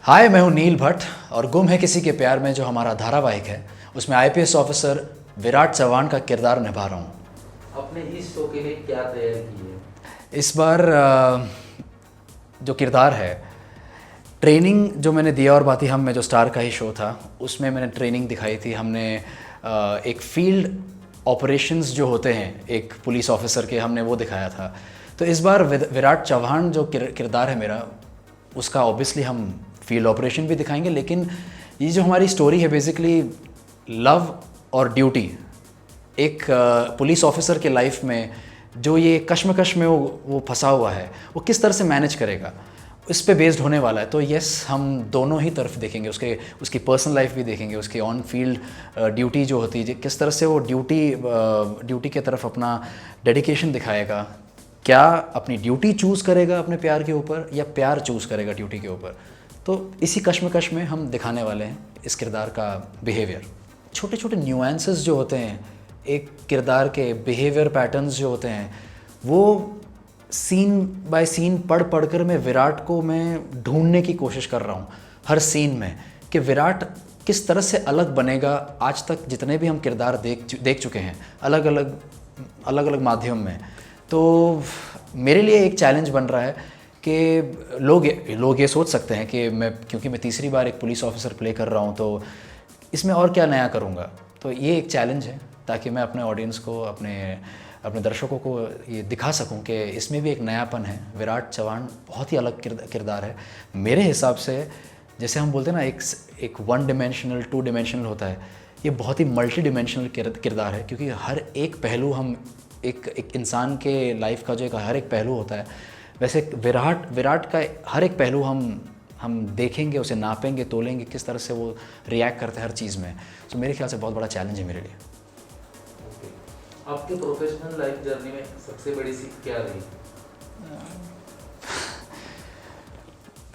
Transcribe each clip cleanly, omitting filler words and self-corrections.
हाय, मैं हूं नील भट्ट और गुम है किसी के प्यार में जो हमारा धारावाहिक है उसमें आईपीएस ऑफिसर विराट चव्हाण का किरदार निभा रहा हूं। अपने इस शो के लिए क्या तैयारी की है? इस बार जो किरदार है, ट्रेनिंग जो मैंने दिया और बाती हम में जो स्टार का ही शो था उसमें मैंने ट्रेनिंग दिखाई थी। हमने एक फील्ड ऑपरेशंस जो होते हैं एक पुलिस ऑफिसर के, हमने वो दिखाया था। तो इस बार विराट चव्हाण जो किरदार है मेरा, उसका ऑब्वियसली हम फील्ड ऑपरेशन भी दिखाएंगे, लेकिन ये जो हमारी स्टोरी है बेसिकली लव और ड्यूटी, एक पुलिस ऑफिसर के लाइफ में जो ये कश्मकश में वो फंसा हुआ है, वो किस तरह से मैनेज करेगा, इस पे बेस्ड होने वाला है। तो यस, हम दोनों ही तरफ देखेंगे, उसकी पर्सनल लाइफ भी देखेंगे, उसकी ऑन फील्ड ड्यूटी जो होती है, किस तरह से वो ड्यूटी के तरफ अपना डेडिकेशन दिखाएगा, क्या अपनी ड्यूटी चूज़ करेगा अपने प्यार के ऊपर या प्यार चूज़ करेगा ड्यूटी के ऊपर। तो इसी कश्मकश में हम दिखाने वाले हैं इस किरदार का बिहेवियर। छोटे छोटे न्यूएंसेस जो होते हैं एक किरदार के, बिहेवियर पैटर्न्स जो होते हैं, वो सीन बाय सीन पढ़ कर मैं विराट को मैं ढूंढने की कोशिश कर रहा हूँ हर सीन में, कि विराट किस तरह से अलग बनेगा। आज तक जितने भी हम किरदार देख चुके हैं अलग अलग माध्यम में, तो मेरे लिए एक चैलेंज बन रहा है कि लोग ये सोच सकते हैं कि क्योंकि मैं तीसरी बार एक पुलिस ऑफिसर प्ले कर रहा हूँ तो इसमें और क्या नया करूँगा। तो ये एक चैलेंज है ताकि मैं अपने ऑडियंस को, अपने दर्शकों को ये दिखा सकूं कि इसमें भी एक नयापन है। विराट चव्हाण बहुत ही अलग किरदार है मेरे हिसाब से। जैसे हम बोलते हैं ना, एक वन डिमेंशनल, टू डिमेंशनल होता है, ये बहुत ही मल्टी डिमेंशनल किरदार है, क्योंकि हर एक पहलू हम एक इंसान के लाइफ का जो हर एक पहलू होता है, वैसे विराट का हर एक पहलू हम देखेंगे, उसे नापेंगे, तोलेंगे, किस तरह से वो रिएक्ट करते हैं हर चीज़ में। तो मेरे ख्याल से बहुत बड़ा चैलेंज है मेरे लिए। आपके प्रोफेशनल लाइफ जर्नी में सबसे बड़ी सीख क्या रही?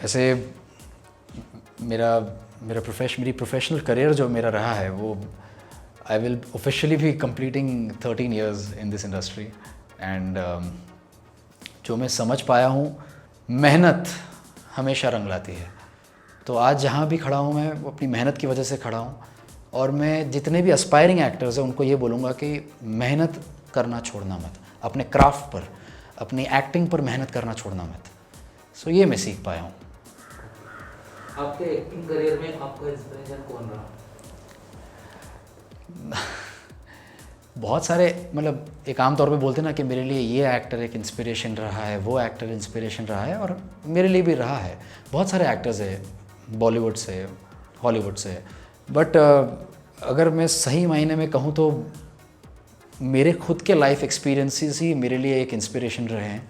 वैसे मेरी प्रोफेशनल करियर जो मेरा रहा है, वो आई विल ऑफिशियली भी completing 13 years in this industry and जो मैं समझ पाया हूँ, मेहनत हमेशा रंग लाती है। तो आज जहाँ भी खड़ा हूँ मैं, वो अपनी मेहनत की वजह से खड़ा हूँ। और मैं जितने भी एस्पायरिंग एक्टर्स हैं उनको ये बोलूँगा कि मेहनत करना छोड़ना मत, अपने क्राफ्ट पर, अपनी एक्टिंग पर मेहनत करना छोड़ना मत। सो ये मैं सीख पाया हूँ। आपके एक्टिंग करियर में आपका इंस्पिरेशन कौन रहा? बहुत सारे, मतलब एक आम तौर पे बोलते हैं ना कि मेरे लिए ये एक्टर एक इंस्पिरेशन रहा है, वो एक्टर इंस्पिरेशन रहा है, और मेरे लिए भी रहा है। बहुत सारे एक्टर्स हैं बॉलीवुड से, हॉलीवुड से, बट अगर मैं सही मायने में कहूँ तो मेरे खुद के लाइफ एक्सपीरियंसेस ही मेरे लिए एक इंस्पिरेशन रहे हैं।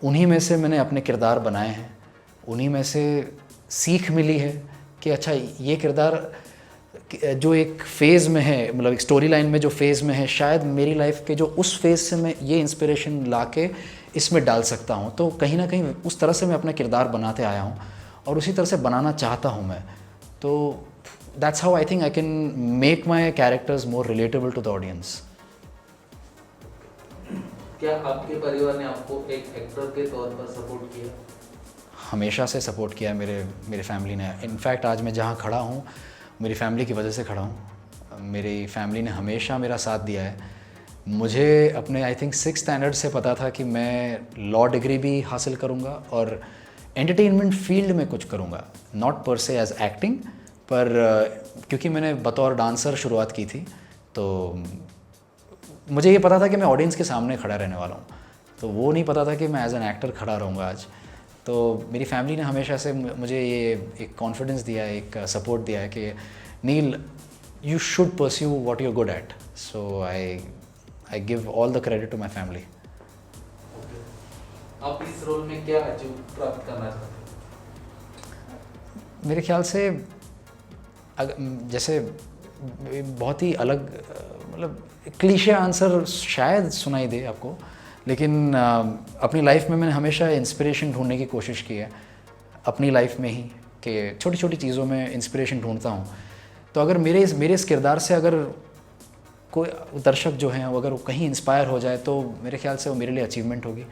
उन्हीं में से मैंने अपने किरदार बनाए हैं, उन्हीं में से सीख मिली है कि अच्छा, ये किरदार जो एक फ़ेज़ में है, मतलब एक स्टोरी लाइन में जो फ़ेज़ में है, शायद मेरी लाइफ के जो उस फेज़ से मैं ये इंस्पिरेशन ला के इसमें डाल सकता हूँ। तो कहीं ना कहीं उस तरह से मैं अपना किरदार बनाते आया हूँ और उसी तरह से बनाना चाहता हूँ मैं। तो that's how I think I can make my characters more relatable to the audience. क्या आपके परिवार ने आपको एक एक्टर के तौर पर सपोर्ट किया? हमेशा से सपोर्ट किया है मेरे फैमिली ने। इनफैक्ट आज मैं जहाँ खड़ा हूँ मेरी फैमिली की वजह से खड़ा हूँ। मेरी फैमिली ने हमेशा मेरा साथ दिया है। मुझे अपने आई थिंक 6th स्टैंडर्ड से पता था कि मैं लॉ डिग्री भी हासिल करूँगा और एंटरटेनमेंट फील्ड में कुछ करूँगा, नॉट पर से एज एक्टिंग, पर क्योंकि मैंने बतौर डांसर शुरुआत की थी तो मुझे ये पता था कि मैं ऑडियंस के सामने खड़ा रहने वाला हूँ। तो वो नहीं पता था कि मैं एज एन एक्टर खड़ा रहूँगा आज। तो मेरी फैमिली ने हमेशा से मुझे ये एक कॉन्फिडेंस दिया है, एक सपोर्ट दिया है कि Neel, you should pursue what you are good at. So I give all the credit to my family. आप इस रोल में क्या अचीव प्राप्त करना चाहते हैं? मेरे ख्याल से जैसे बहुत ही अलग, मतलब क्लीशे आंसर शायद सुनाई दे आपको, लेकिन अपनी लाइफ में मैंने हमेशा इंस्पिरेशन ढूंढने की कोशिश की है अपनी लाइफ में ही, कि छोटी छोटी चीज़ों में इंस्पिरेशन ढूंढता हूँ। तो अगर मेरे इस किरदार से अगर कोई दर्शक जो हैं अगर वो कहीं इंस्पायर हो जाए तो मेरे ख्याल से वो मेरे लिए अचीवमेंट होगी।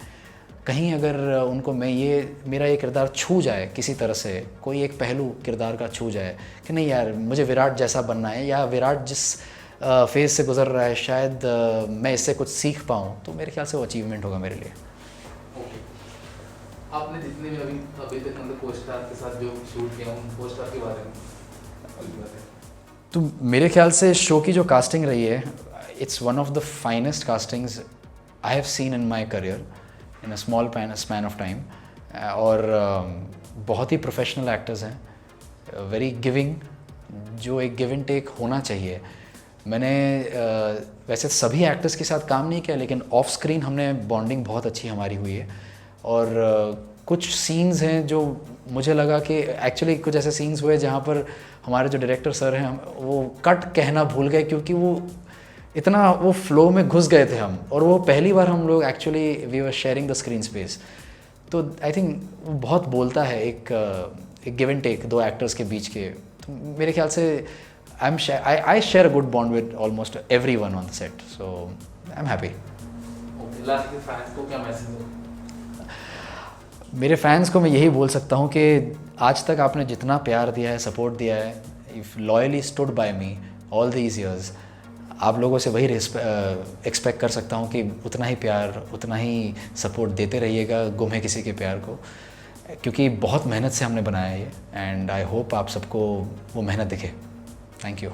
कहीं अगर उनको मैं ये मेरा ये किरदार छू जाए किसी तरह से, कोई एक पहलू किरदार का छू जाए कि नहीं यार मुझे विराट जैसा बनना है, या विराट जिस फेज़ से गुजर रहा है शायद मैं इससे कुछ सीख पाऊँ, तो मेरे ख्याल से वो अचीवमेंट होगा मेरे लिए। ओके, आपने जितने भी अभी तक मतलब को स्टार के साथ जो शूट किया उन को स्टार के बारे में कुछ बताएं। तो मेरे ख्याल से शो की जो कास्टिंग रही है, it's one of the finest castings I have seen in my career in a small span of time. और बहुत ही प्रोफेशनल एक्टर्स हैं, वेरी गिविंग, जो एक गिव एंड टेक होना चाहिए। मैंने वैसे सभी एक्टर्स के साथ काम नहीं किया, लेकिन ऑफ स्क्रीन हमने बॉन्डिंग बहुत अच्छी हमारी हुई है। और कुछ सीन्स हैं जो मुझे लगा कि एक्चुअली कुछ ऐसे सीन्स हुए जहाँ पर हमारे जो डायरेक्टर सर हैं वो कट कहना भूल गए, क्योंकि वो इतना वो फ्लो में घुस गए थे हम, और वो पहली बार हम लोग actually we were sharing the screen space. तो आई थिंक वो बहुत बोलता है एक गिव एंड टेक दो एक्टर्स के बीच के। तो मेरे ख्याल से I share a good bond with almost everyone on the set, so I'm happy. Okay, last के फैंस को क्या मैसेज दो? मेरे फैंस को मैं यही बोल सकता हूँ कि आज तक आपने जितना प्यार दिया है, सपोर्ट दिया है, if loyally stood by me all these years, आप लोगों से वही एक्सपेक्ट कर सकता हूँ कि उतना ही प्यार, उतना ही सपोर्ट देते रहिएगा गुम है किसी के प्यार को, क्योंकि बहुत मेहनत से हमने बनाया है ये, एंड आई होप आप सबको वो मेहनत दिखे। Thank you.